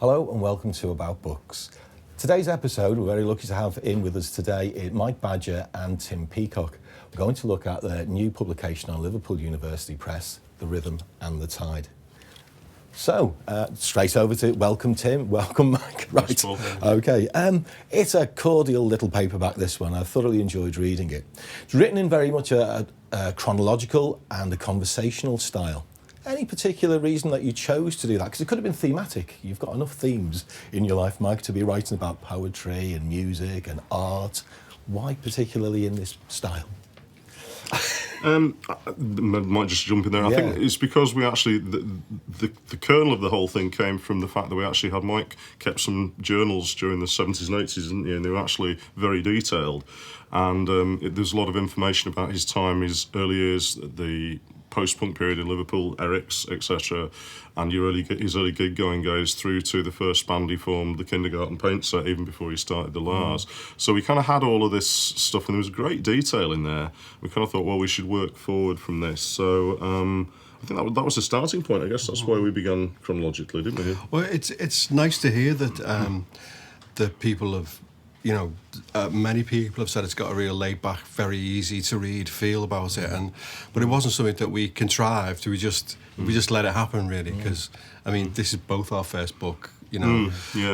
Hello and welcome to About Books. Today's episode, we're very lucky to have in with us today Mike Badger and Tim Peacock. We're going to look at their new publication on Liverpool University Press, The Rythm and The Tide. So, straight over to welcome Tim, welcome Mike. Right, okay. It's a cordial little paperback, this one. I thoroughly enjoyed reading it. It's written in very much a chronological and a conversational style. Any particular reason that you chose to do that? Because it could have been thematic. You've got enough themes in your life, Mike, to be writing about poetry and music and art. Why particularly in this style? I might just jump in there. I think it's because we actually, the kernel of the whole thing came from the fact that we actually had Mike kept some journals during the 70s and 80s, didn't he? And they were actually very detailed. And there's a lot of information about his time, his early years, the post-punk period in Liverpool, Eric's, etc. And his early gig going goes through to the first band he formed, the Kindergarten Paint Set, even before he started the Lars. So we kind of had all of this stuff, and there was great detail in there. We kind of thought, well, we should work forward from this. So I think that was the starting point. I guess that's why we began chronologically, didn't we? Well, it's nice to hear that that people have, many people have said it's got a real laid-back, very easy to read feel about it, but it wasn't something that we contrived. We just let it happen, really, because this is both our first book,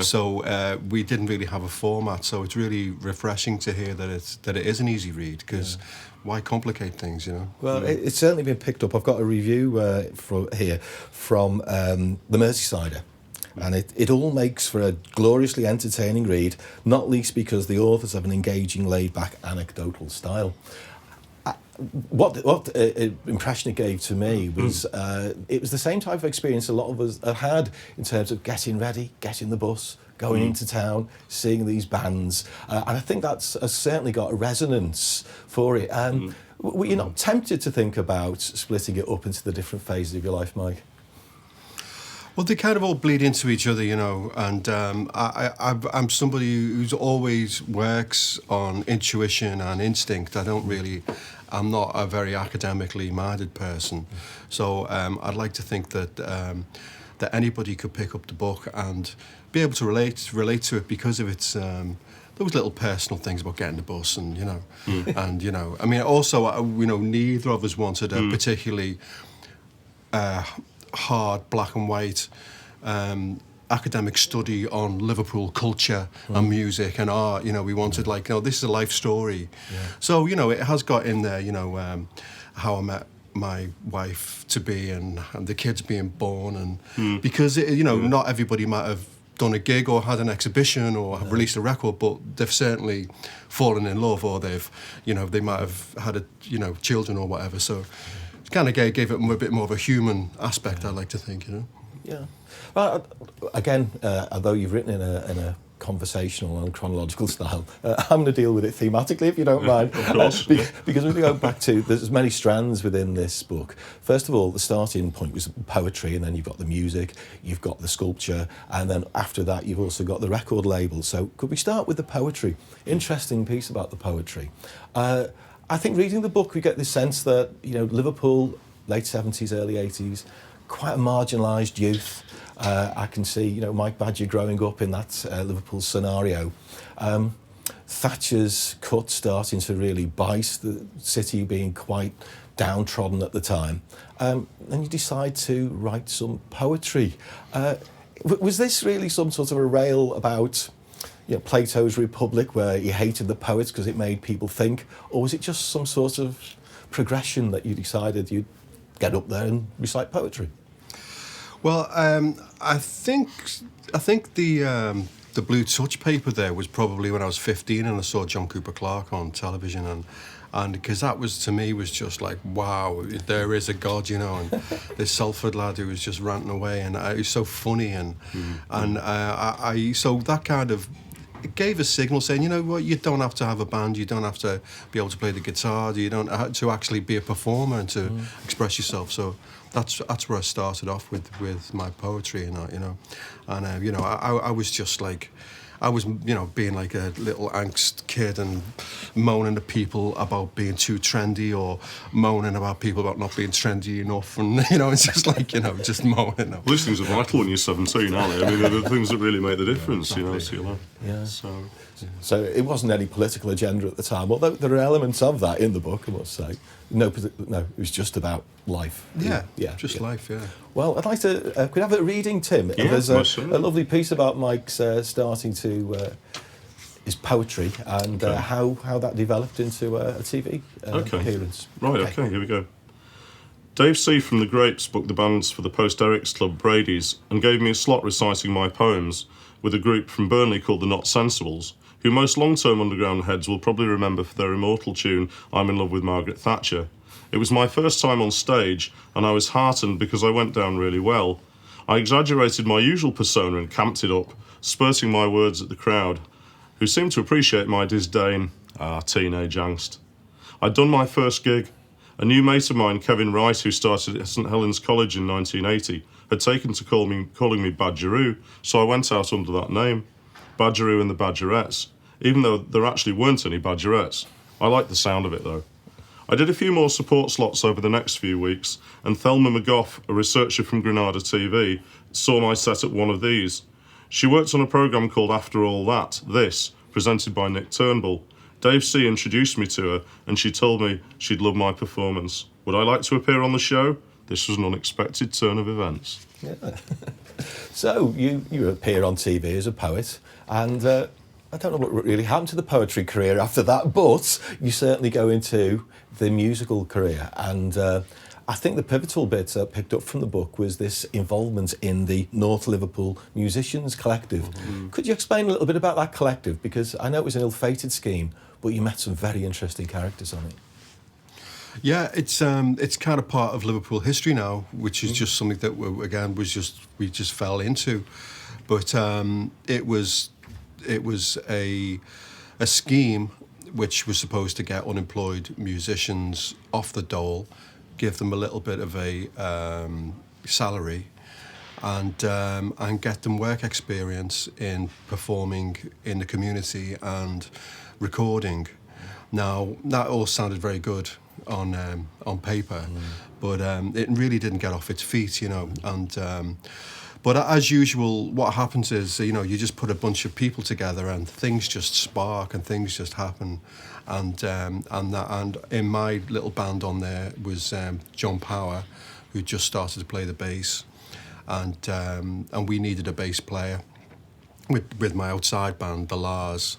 So we didn't really have a format. So it's really refreshing to hear that it is an easy read, because why complicate things, Well, it's certainly been picked up. I've got a review from the Merseysider. And it all makes for a gloriously entertaining read, not least because the authors have an engaging, laid-back, anecdotal style. What impression it gave to me was it was the same type of experience a lot of us have had in terms of getting ready, getting the bus, going into town, seeing these bands. And I think that's certainly got a resonance for it. Were you not tempted to think about splitting it up into the different phases of your life, Mike? Well, they kind of all bleed into each other, and I'm somebody who's always works on intuition and instinct. I'm not a very academically minded person. So I'd like to think that anybody could pick up the book and be able to relate to it because of its those little personal things about getting the bus and, also, neither of us wanted a particularly hard black and white academic study on Liverpool culture and music and art. We wanted this is a life story. So it has got in there how I met my wife to be and the kids being born and because not everybody might have done a gig or had an exhibition or have released a record, but they've certainly fallen in love or they might have had children or whatever. So kind of gave it a bit more of a human aspect, I like to think, Yeah. Well, again, although you've written in a conversational and chronological style, I'm going to deal with it thematically, if you don't mind. Of course. Because we go back to, there's many strands within this book. First of all, the starting point was poetry, and then you've got the music, you've got the sculpture, and then after that you've also got the record label. So could we start with the poetry? Interesting piece about the poetry. I think reading the book, we get this sense that, Liverpool, late 70s, early 80s, quite a marginalised youth. I can see, Mike Badger growing up in that Liverpool scenario. Thatcher's cut starting to really bite, the city being quite downtrodden at the time. Then you decide to write some poetry. Was this really some sort of a rail about Plato's Republic, where he hated the poets because it made people think, or was it just some sort of progression that you decided you'd get up there and recite poetry? Well, I think the Blue Touch paper there was probably when I was 15 and I saw John Cooper Clarke on television and because that was, to me, was just like, wow, there is a God, and this Salford lad who was just ranting away and he was so funny so that kind of, it gave a signal saying, you don't have to have a band, you don't have to be able to play the guitar, you don't have to actually be a performer and to express yourself. So that's where I started off with my poetry, and I was just like, I was, you know, being like a little angst kid and moaning at people about being too trendy, or moaning about people about not being trendy enough, and you know, it's just like, you know, just moaning. Well, these things are vital when you're 17, aren't they? I mean, they're the things that really make the difference, you know. So it wasn't any political agenda at the time, although there are elements of that in the book, I must say. No, it was just about life. Just life. Yeah. Well, I'd like to. Could we have a reading, Tim? Yeah, There's a lovely piece about Mike's starting to his poetry and how that developed into a TV appearance. Right. Okay. Here we go. Dave C. from the Grapes booked the bands for the post-Eric's club Brady's and gave me a slot reciting my poems with a group from Burnley called the Not Sensibles, who most long-term underground heads will probably remember for their immortal tune I'm in Love with Margaret Thatcher. It was my first time on stage, and I was heartened because I went down really well. I exaggerated my usual persona and camped it up, spurting my words at the crowd, who seemed to appreciate my disdain. Teenage angst. I'd done my first gig. A new mate of mine, Kevin Wright, who started at St Helens College in 1980, had taken to calling me Badgeroo, so I went out under that name. Badgeroo and the Badgerettes, even though there actually weren't any Badgerettes. I liked the sound of it, though. I did a few more support slots over the next few weeks, and Thelma McGough, a researcher from Granada TV, saw my set at one of these. She worked on a programme called After All That, This, presented by Nick Turnbull. Dave C. introduced me to her, and she told me she'd love my performance. Would I like to appear on the show? This was an unexpected turn of events. Yeah. So you appear on TV as a poet, and I don't know what really happened to the poetry career after that, but you certainly go into the musical career. And I think the pivotal bit picked up from the book was this involvement in the North Liverpool Musicians Collective. Mm-hmm. Could you explain a little bit about that collective? Because I know it was an ill-fated scheme, but you met some very interesting characters on it. Yeah, it's kind of part of Liverpool history now, which is just something that we just fell into. But it was a scheme which was supposed to get unemployed musicians off the dole, give them a little bit of a salary, and get them work experience in performing in the community and recording. Now that all sounded very good on paper, but it really didn't get off its feet, you know. And but as usual, what happens is, you know, you just put a bunch of people together and things just spark and things just happen. And in my little band on there was John Power, who just started to play the bass, and we needed a bass player with my outside band, the Lars.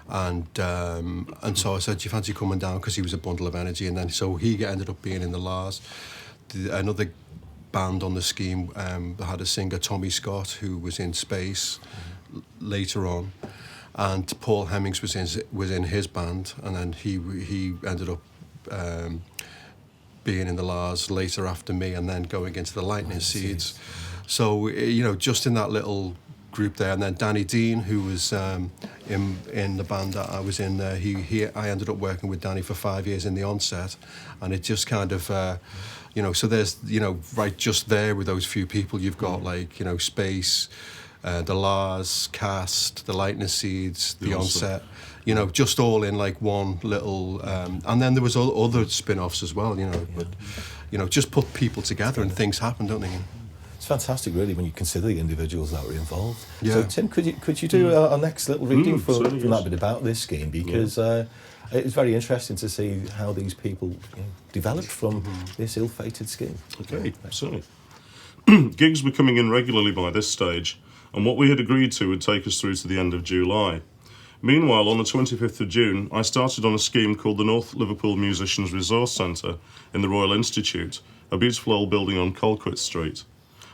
And so I said, do you fancy coming down? Because he was a bundle of energy. And then so he ended up being in the Lars. Another band on the scheme had a singer, Tommy Scott, who was in Space later on. And Paul Hemmings was in his band. And then he ended up being in the Lars later after me, and then going into the Lightning Seeds. So, you know, just in that little group there. And then Danny Dean, who was in the band that I was in, I ended up working with Danny for 5 years in the Onset, and it just kind of you know, so there's, you know, right just there with those few people, you've got like, you know, Space, the Lars, Cast, the Lightning Seeds, the Onset, you know, just all in like one little and then there was other spin-offs as well, you know, but you know, just put people together and things happen, don't they? It's fantastic, really, when you consider the individuals that were involved. Yeah. So, Tim, could you do our next little reading from that bit about this scheme? Because it's very interesting to see how these people developed from this ill-fated scheme. Okay, certainly. Gigs were coming in regularly by this stage, and what we had agreed to would take us through to the end of July. Meanwhile, on the 25th of June, I started on a scheme called the North Liverpool Musicians Resource Centre in the Royal Institute, a beautiful old building on Colquitt Street.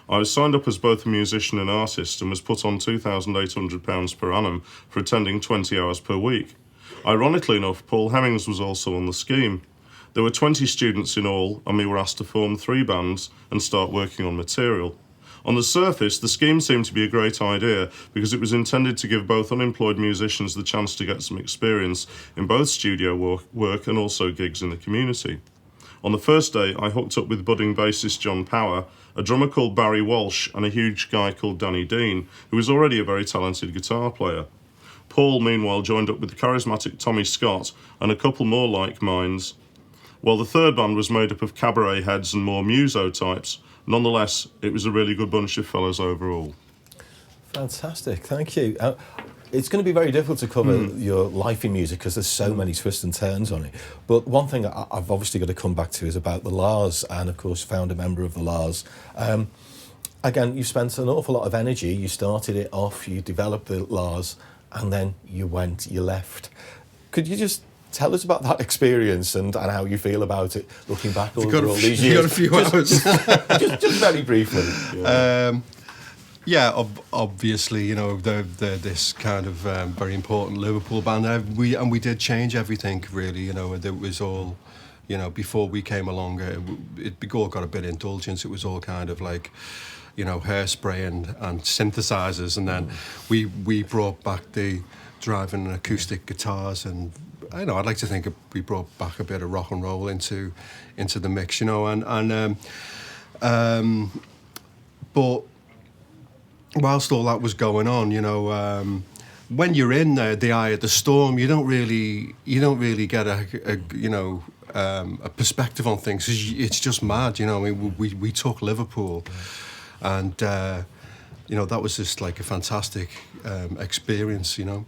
I was signed up as both a musician and artist and was put on £2,800 per annum for attending 20 hours per week. Ironically enough, Paul Hemmings was also on the scheme. There were 20 students in all, and we were asked to form 3 bands and start working on material. On the surface, the scheme seemed to be a great idea because it was intended to give both unemployed musicians the chance to get some experience in both studio work and also gigs in the community. On the first day, I hooked up with budding bassist John Power, a drummer called Barry Walsh, and a huge guy called Danny Dean, who was already a very talented guitar player. Paul, meanwhile, joined up with the charismatic Tommy Scott and a couple more like minds, while the third band was made up of cabaret heads and more muso types. Nonetheless, it was a really good bunch of fellows overall. Fantastic, thank you. It's going to be very difficult to cover your life in music because there's so many twists and turns on it. But one thing I've obviously got to come back to is about the Lars, and of course founder member of the Lars. Again, you spent an awful lot of energy. You started it off, you developed the Lars, and then you left. Could you just tell us about that experience and how you feel about it, looking back over all these years? You've got a few hours. Just very briefly. Yeah, obviously, you know, they're this kind of very important Liverpool band. We did change everything, really. You know, it was all, you know, before we came along, it all got a bit indulgence. It was all kind of like, you know, hairspray and synthesizers, and then we brought back the driving and acoustic guitars, and I know I'd like to think we brought back a bit of rock and roll into the mix, you know, but whilst all that was going on, you know, when you're in the eye of the storm, you don't really get a perspective on things. It's just mad, you know. I mean, we took Liverpool, and you know, that was just like a fantastic experience, you know.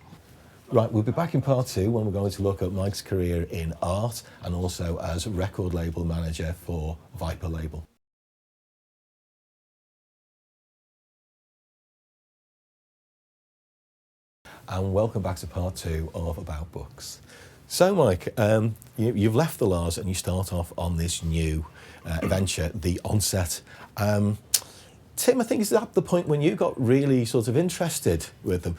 Right, we'll be back in part 2 when we're going to look at Mike's career in art and also as record label manager for Viper label. And welcome back to part 2 of About Books. So, Mike, you've left the Lars and you start off on this new venture, The Onset. Tim, I think is that the point when you got really sort of interested with them?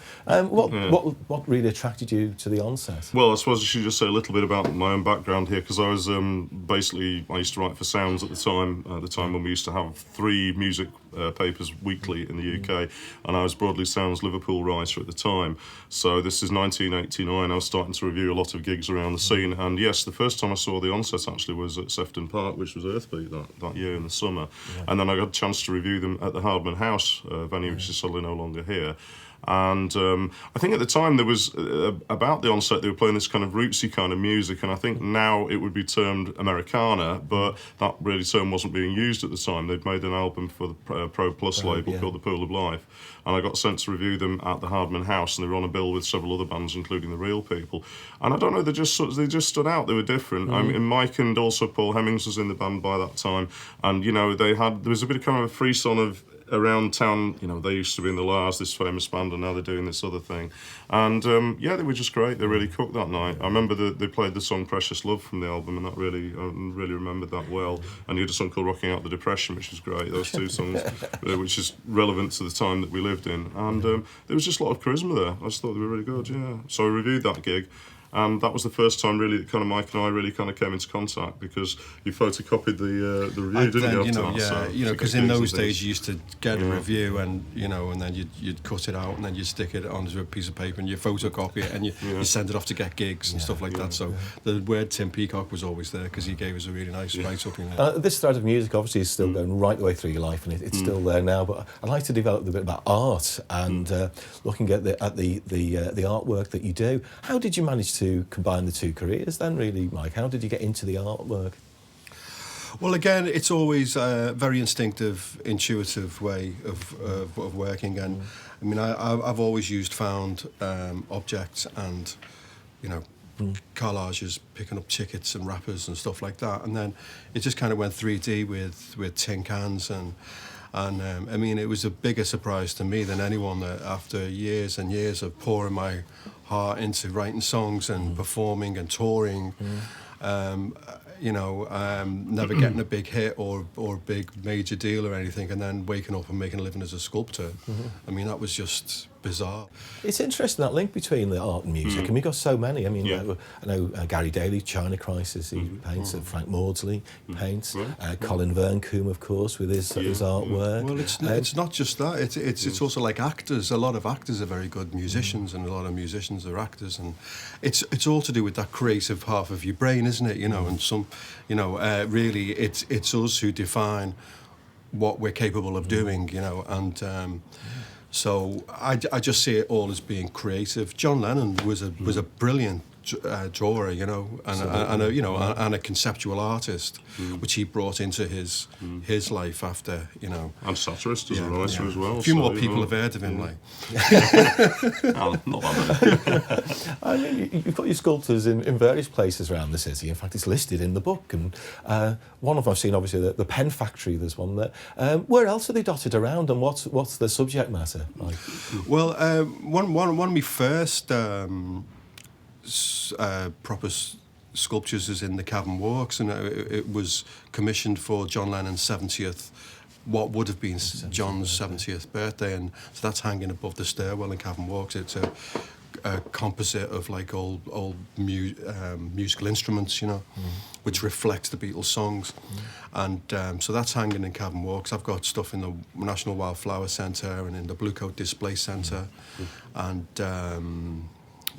What really attracted you to The Onset? Well, I suppose I should just say a little bit about my own background here, because I was I used to write for Sounds at the time when we used to have 3 music papers weekly in the UK, and I was broadly Sounds Liverpool writer at the time. So this is 1989. I was starting to review a lot of gigs around the scene, and yes, the first time I saw The Onset actually was at Sefton Park, which was Earthbeat that year in the summer, and then I got a chance to review them at the Hardman House venue, which is sadly no longer here. And I think at the time there was, about The Onset, they were playing this kind of rootsy kind of music, and I think now it would be termed Americana, but that really term wasn't being used at the time. They'd made an album for the Pro Plus label called The Pool of Life, and I got sent to review them at the Hardman House, and they were on a bill with several other bands, including The Real People. And I don't know, they just stood out. They were different. I mean, Mike and also Paul Hemmings was in the band by that time, and you know, there was a bit of kind of a frisson of around town, you know, they used to be in the Lars, this famous band, and now they're doing this other thing. And yeah, they were just great. They really cooked that night. I remember they played the song Precious Love from the album, and that I really remembered that well. And you had a song called Rocking Out the Depression, which was great. Those 2 songs, which is relevant to the time that we lived in. And there was just a lot of charisma there. I just thought they were really good, yeah. So I reviewed that gig. And that was the first time really that kind of Mike and I really kind of came into contact, because you photocopied the review, didn't you? You know, after that? you know, because in those days you used to get a review, and you know, and then you'd cut it out, and then you'd stick it onto a piece of paper, and you photocopy it, and you send it off to get gigs and stuff like that. So the word Tim Peacock was always there, because he gave us a really nice write-up in there. This thread of music obviously is still going right the way through your life, and it's still there now. But I'd like to develop a bit about art and looking at the artwork that you do. How did you manage to combine the 2 careers then, really, Mike? How did you get into the artwork? Well, again, it's always a very instinctive, intuitive way of working, and I mean, I've always used found objects and, you know, collages, picking up tickets and wrappers and stuff like that, and then it just kind of went 3D with tin cans, and I mean, it was a bigger surprise to me than anyone that after years and years of pouring my heart into writing songs and performing and touring, you know, never getting a big hit or a big major deal or anything, and then waking up and making a living as a sculptor. I mean, that was just bizarre. It's interesting, that link between the art and music, and we've got so many. I mean, I know Gary Daly, China Crisis, he paints. Frank Maudsley paints. Colin Verncombe, of course, with his artwork. Well, it's not just that. It's also like actors. A lot of actors are very good musicians, and a lot of musicians are actors, and it's all to do with that creative half of your brain, isn't it? You know, and really, it's us who define what we're capable of doing. You know, and. So I just see it all as being creative. John Lennon was a brilliant drawer, you know, and a conceptual artist, which he brought into his life after, you know. And satirist as a writer as well. A few more people have heard of him, like. Not that I mean, you've got your sculptures in various places around the city. In fact, it's listed in the book. And one of them I've seen, obviously, the Pen Factory. There's one there. Where else are they dotted around, and what's the subject matter like? Well, one of my first proper sculptures is in the Cavern Walks, and it was commissioned for John Lennon's 70th, what would have been John's 70th birthday, and so that's hanging above the stairwell in Cavern Walks. It's a composite of like old musical instruments, you know, which reflects the Beatles songs, and so that's hanging in Cavern Walks. I've got stuff in the National Wildflower Centre and in the Bluecoat Display Centre, and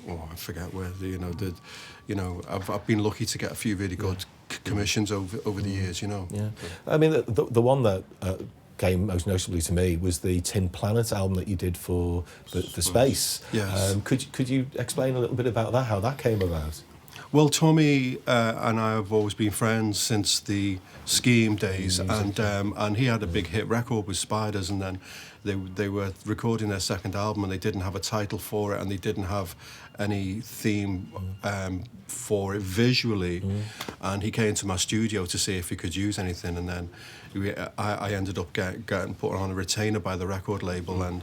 I forget where. I've been lucky to get a few really good commissions over the years. You know. Yeah. I mean, the one that came most notably to me was the Tin Planet album that you did for Space. Yes. Could you explain a little bit about that? How that came about? Well, Tommy and I have always been friends since the skiing days, and he had a big hit record with Spiders, and then they were recording their second album, and they didn't have a title for it, and they didn't have any theme for it visually, and he came to my studio to see if he could use anything, and then I ended up getting put on a retainer by the record label, and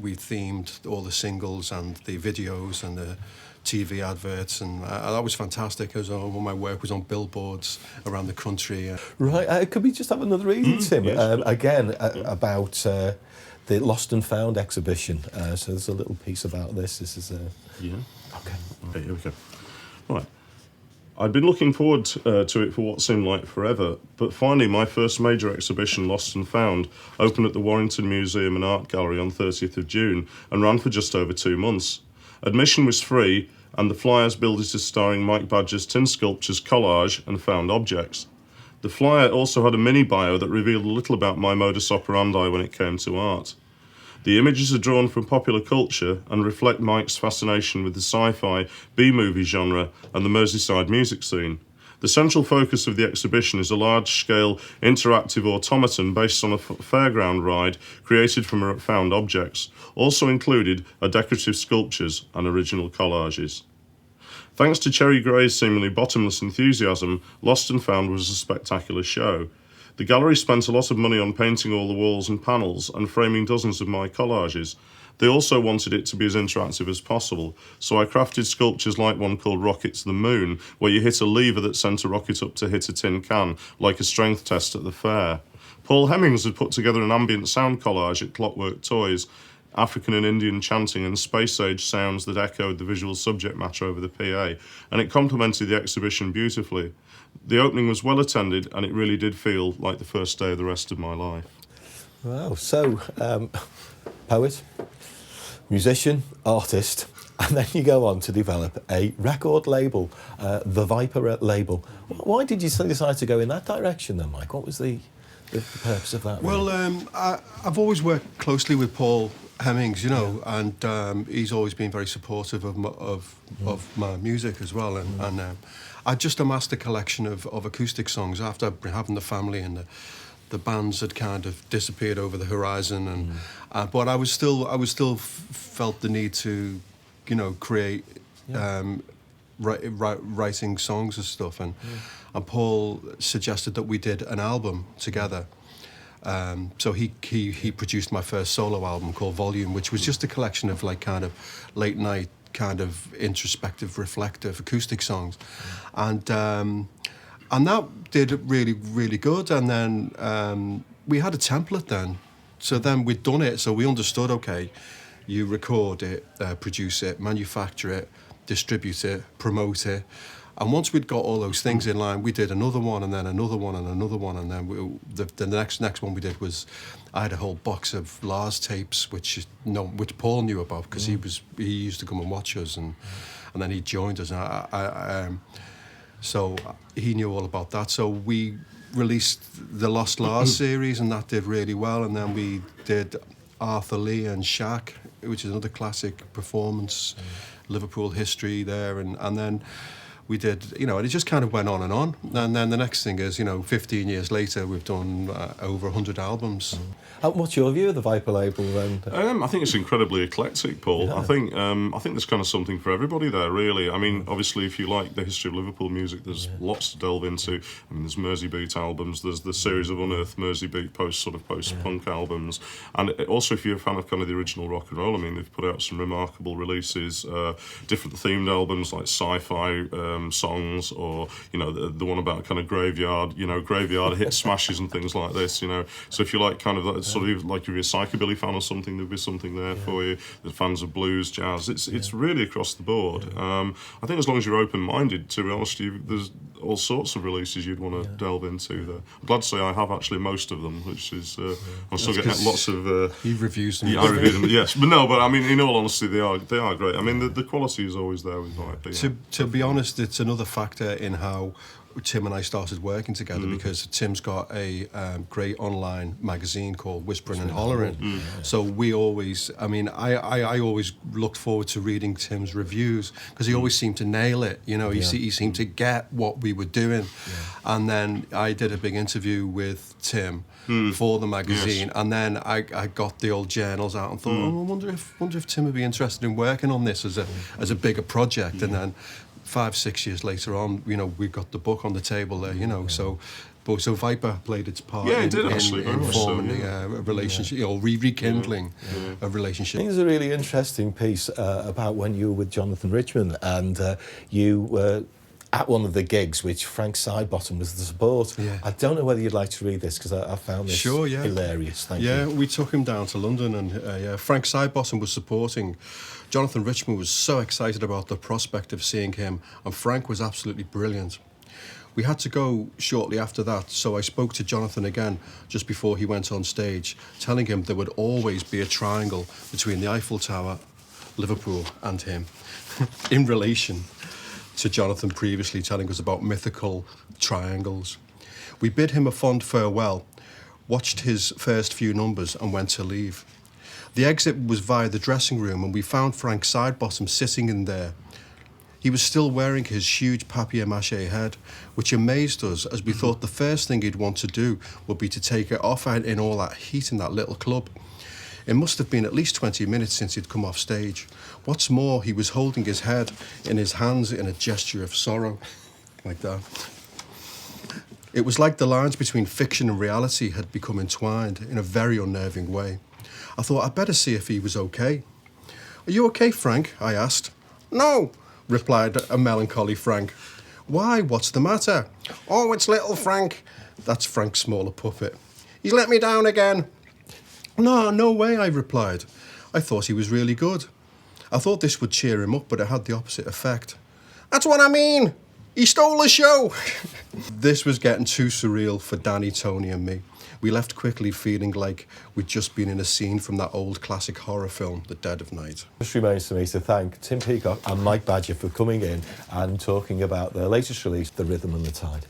we themed all the singles and the videos and the TV adverts, and that was fantastic. Because all my work was on billboards around the country. Right. Could we just have another reading, Tim? Yes. Again, about the Lost and Found exhibition. So there's a little piece about this. This is Yeah. Okay. Here we go. Right. I'd been looking forward to it for what seemed like forever, but finally my first major exhibition, Lost and Found, opened at the Warrington Museum and Art Gallery on 30th of June and ran for just over 2 months. Admission was free, and the flyers billed it as starring Mike Badger's tin sculptures, collage and found objects. The flyer also had a mini bio that revealed a little about my modus operandi when it came to art. The images are drawn from popular culture and reflect Mike's fascination with the sci-fi, B-movie genre and the Merseyside music scene. The central focus of the exhibition is a large-scale interactive automaton based on a fairground ride created from found objects. Also included are decorative sculptures and original collages. Thanks to Cherry Gray's seemingly bottomless enthusiasm, Lost and Found was a spectacular show. The gallery spent a lot of money on painting all the walls and panels and framing dozens of my collages. They also wanted it to be as interactive as possible, so I crafted sculptures like one called Rocket to the Moon, where you hit a lever that sent a rocket up to hit a tin can, like a strength test at the fair. Paul Hemmings had put together an ambient sound collage at Clockwork Toys, African and Indian chanting and space-age sounds that echoed the visual subject matter over the PA, and it complemented the exhibition beautifully. The opening was well attended, and it really did feel like the first day of the rest of my life. Wow. So, poet, musician, artist, and then you go on to develop a record label, the Viper label. Why did you decide to go in that direction then, Mike? What was the purpose of that? Well, I've always worked closely with Paul Hemmings, you know, and he's always been very supportive of my music as well, and I just amassed a collection of acoustic songs after having the family, and the bands had kind of disappeared over the horizon, and but I was still felt the need to, you know, create writing songs and stuff, and Paul suggested that we did an album together. So he produced my first solo album called Volume, which was just a collection of like kind of late night, kind of introspective, reflective acoustic songs, and that did really, really good. And then we had a template then, so then we'd done it, so we understood, okay, You record it, produce it, manufacture it, distribute it, promote it. And once we'd got all those things in line, we did another one, and then another one, and another one, and then the next one we did was, I had a whole box of Lars tapes, which Paul knew about because he used to come and watch us, and then he joined us, and so he knew all about that. So we released the Lost Lars series, and that did really well, and then we did Arthur Lee and Shaq, which is another classic performance, Liverpool history there, and then we did, and it just kind of went on. And then the next thing is, 15 years later, we've done over 100 albums. What's your view of the Viper label then? I think it's incredibly eclectic, Paul. Yeah. I think there's kind of something for everybody there, really. I mean, obviously, if you like the history of Liverpool music, there's lots to delve into. I mean, there's Mersey Beat albums, there's the series of Unearthed Mersey Beat post-punk albums, and also if you're a fan of kind of the original rock and roll, I mean, they've put out some remarkable releases, different themed albums like sci-fi songs, or the one about kind of graveyard hit smashes and things like this. So if you like kind of that sort of, like if you're a psychobilly fan or something, there'll be something there for you. The fans of blues, jazz, it's really across the board. I think as long as you're open-minded, to be honest, there's all sorts of releases you'd want to delve into there. I'm glad to say I have actually most of them, which is I'm still getting lots of. He reviews them. Yeah, I review them. Yes, but I mean, in all honesty, they are great. I mean, the quality is always there with Viper. To be honest, it's another factor in how Tim and I started working together, because Tim's got a great online magazine called Whispering and Hollering. So we always, I always looked forward to reading Tim's reviews, because he always seemed to nail it. He seemed to get what we were doing. And then I did a big interview with Tim for the magazine, and then I got the old journals out and thought, I wonder if Tim would be interested in working on this as a bigger project. And then 5-6 years later on, we got the book on the table there, so Viper played its part in forming a relationship, rekindling a relationship. I think there's a really interesting piece about when you were with Jonathan Richman, and you were at one of the gigs, which Frank Sidebottom was the support. I don't know whether you'd like to read this, because I found this hilarious. Thank you. We took him down to London, and Frank Sidebottom was supporting. Jonathan Richman was so excited about the prospect of seeing him, and Frank was absolutely brilliant. We had to go shortly after that, so I spoke to Jonathan again just before he went on stage, telling him there would always be a triangle between the Eiffel Tower, Liverpool, and him, in relation to Jonathan previously telling us about mythical triangles. We bid him a fond farewell, watched his first few numbers, and went to leave. The exit was via the dressing room, and we found Frank Sidebottom sitting in there. He was still wearing his huge papier-mâché head, which amazed us, as we thought the first thing he'd want to do would be to take it off out in all that heat in that little club. It must have been at least 20 minutes since he'd come off stage. What's more, he was holding his head in his hands in a gesture of sorrow, like that. It was like the lines between fiction and reality had become entwined in a very unnerving way. I thought I'd better see if he was okay. "Are you okay, Frank?" I asked. "No," replied a melancholy Frank. "Why, what's the matter?" "Oh, it's little Frank." That's Frank's smaller puppet. "He's let me down again." No way," I replied. I thought he was really good. I thought this would cheer him up, but it had the opposite effect. "That's what I mean. He stole the show." This was getting too surreal for Danny, Tony and me. We left quickly, feeling like we'd just been in a scene from that old classic horror film, The Dead of Night. It just remains for me to thank Tim Peacock and Mike Badger for coming in and talking about their latest release, The Rythm and The Tide.